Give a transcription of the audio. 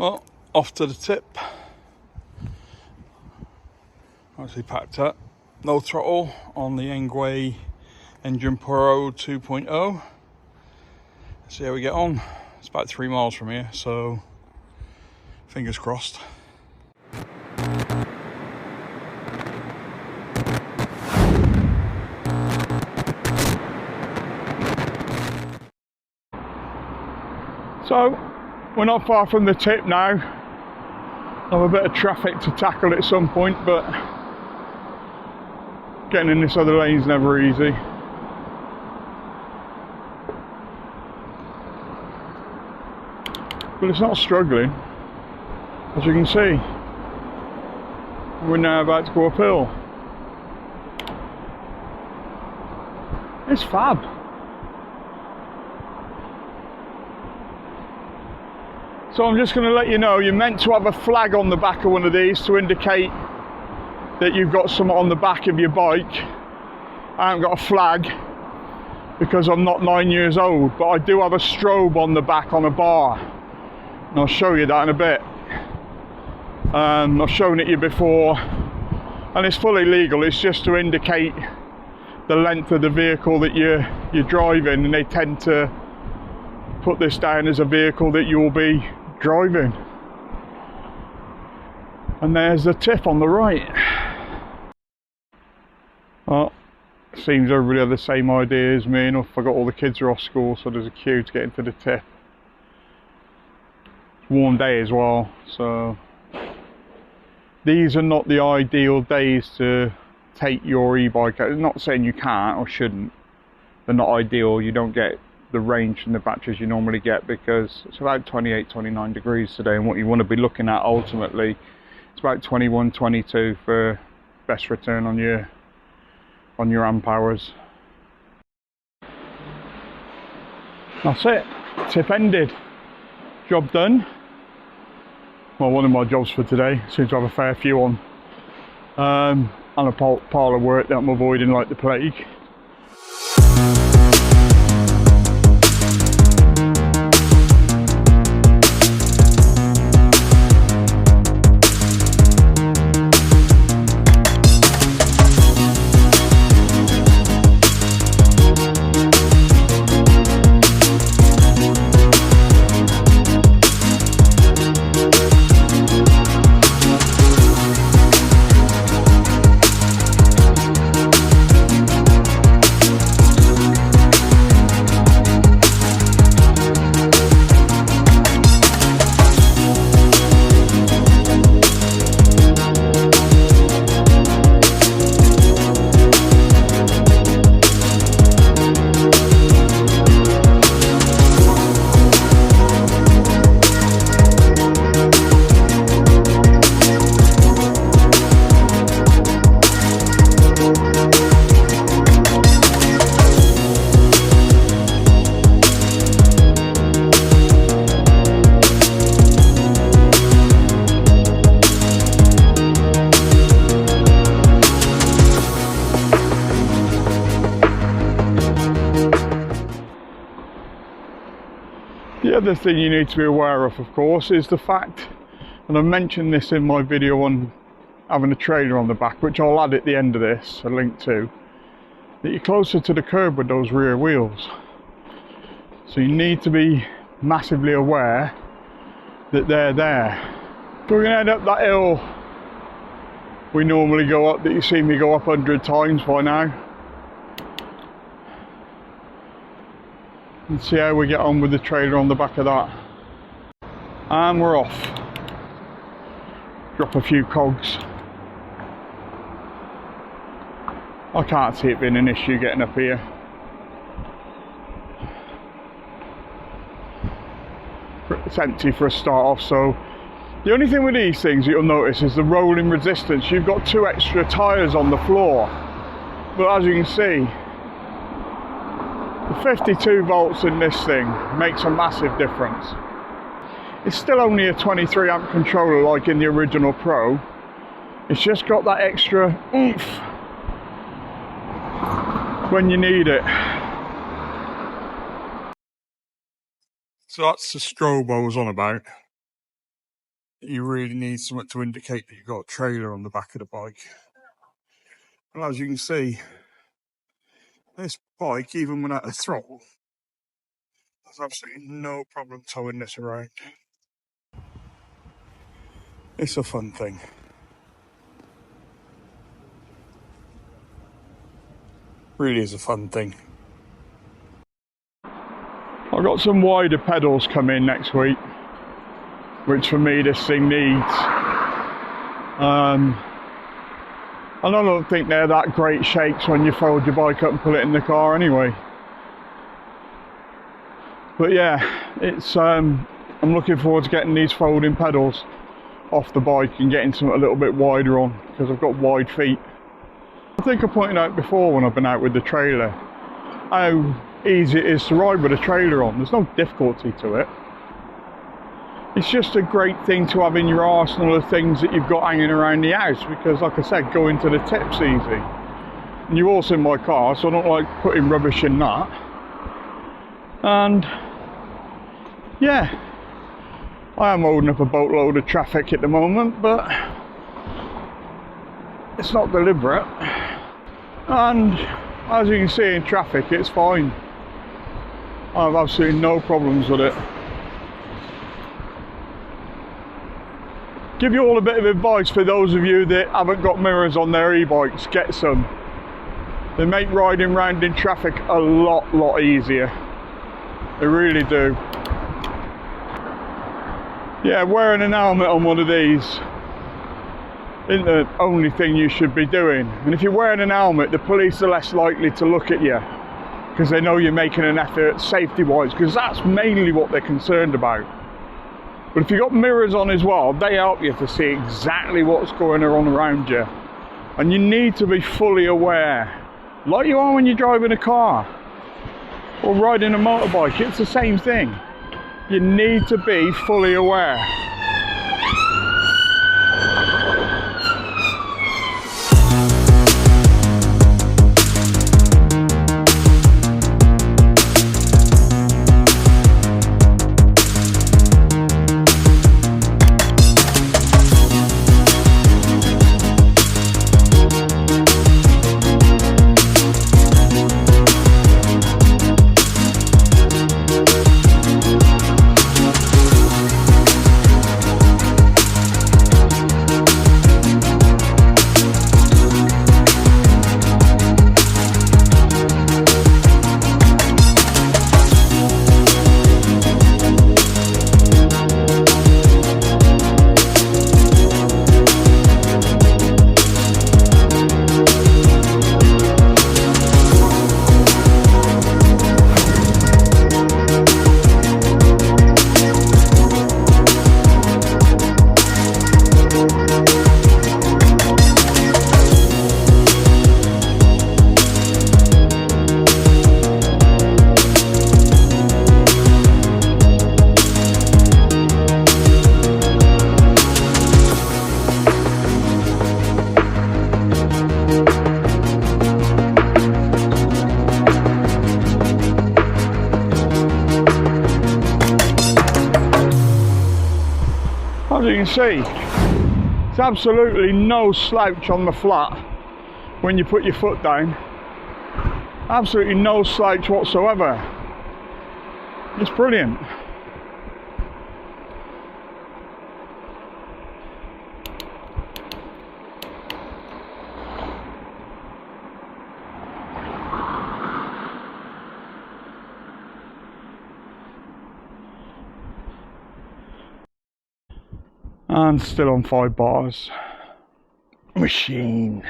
Well, off to the tip. Actually packed up. No throttle on the Engwe Engine Pro 2.0. See how we get on. It's about 3 miles from here, so fingers crossed. So we're not far from the tip now. Have a bit of traffic to tackle at some point, but getting in this other lane's never easy. But it's not struggling, as you can see. We're now about to go uphill. It's fab. So I'm just going to let you know, you're meant to have a flag on the back of one of these to indicate that you've got something on the back of your bike. I haven't got a flag because I'm not 9 years old, but I do have a strobe on the back on a bar. And I'll show you that in a bit. I've shown it to you before, and it's fully legal. It's just to indicate the length of the vehicle that you're driving, and they tend to put this down as a vehicle that you'll be driving. And there's the tip on the right. Well, seems everybody had the same idea as me, and I forgot all the kids are off school, so there's a queue to get into the tip. It's a warm day as well, so these are not the ideal days to take your e-bike out. I'm not saying you can't or shouldn't. They're not ideal. You don't get the range from the batteries you normally get because it's about 28, 29 degrees today, and what you want to be looking at ultimately, it's about 21, 22 for best return on your amp hours. That's it. Tip ended. Job done. Well, one of my jobs for today. Seems to have a fair few on. And a pile of work that I'm avoiding like the plague. The other thing you need to be aware of course, is the fact, and I mentioned this in my video on having a trailer on the back, which I'll add at the end of this, a link to, that you're closer to the curb with those rear wheels. So you need to be massively aware that they're there. So we're going to head up that hill we normally go up, that you see me go up 100 times by now. And see how we get on with the trailer on the back of that. And we're off. Drop a few cogs. I can't see it being an issue getting up here. It's empty for a start off, so the only thing with these things you'll notice is the rolling resistance. You've got 2 extra tyres on the floor, but as you can see, the 52 volts in this thing makes a massive difference. It's still only a 23 amp controller like in the original Pro. It's just got that extra oomph when you need it. So that's the strobe I was on about. you really need something to indicate that you've got a trailer on the back of the bike. And as you can see, this bike, even without a throttle, there's absolutely no problem towing this around. It's a fun thing. Really is a fun thing. I've got some wider pedals coming next week, which for me this thing needs. And I don't think they're that great shakes when you fold your bike up and put it in the car anyway. But yeah, it's I'm looking forward to getting these folding pedals off the bike and getting something a little bit wider on, because I've got wide feet. I think I pointed out before when I've been out with the trailer how easy it is to ride with a trailer on. There's no difficulty to it. It's just a great thing to have in your arsenal of things that you've got hanging around the house, because like I said, going to the tip's easy. And you're also in my car, so I don't like putting rubbish in that. And yeah, I am holding up a boatload of traffic at the moment, but it's not deliberate. And as you can see in traffic, it's fine. I have absolutely no problems with it. Give you all a bit of advice for those of you that haven't got mirrors on their e-bikes, get some. They make riding round in traffic a lot easier. They really do. Yeah, wearing an helmet on one of these isn't the only thing you should be doing. And if you're wearing an helmet, the police are less likely to look at you, because they know you're making an effort safety-wise, because that's mainly what they're concerned about. But if you've got mirrors on as well, they help you to see exactly what's going on around you. And you need to be fully aware, like you are when you're driving a car or riding a motorbike. It's the same thing. You need to be fully aware. As you can see, it's absolutely no slouch on the flat when you put your foot down. Absolutely no slouch whatsoever. It's brilliant. And still on 5 bars. Machine.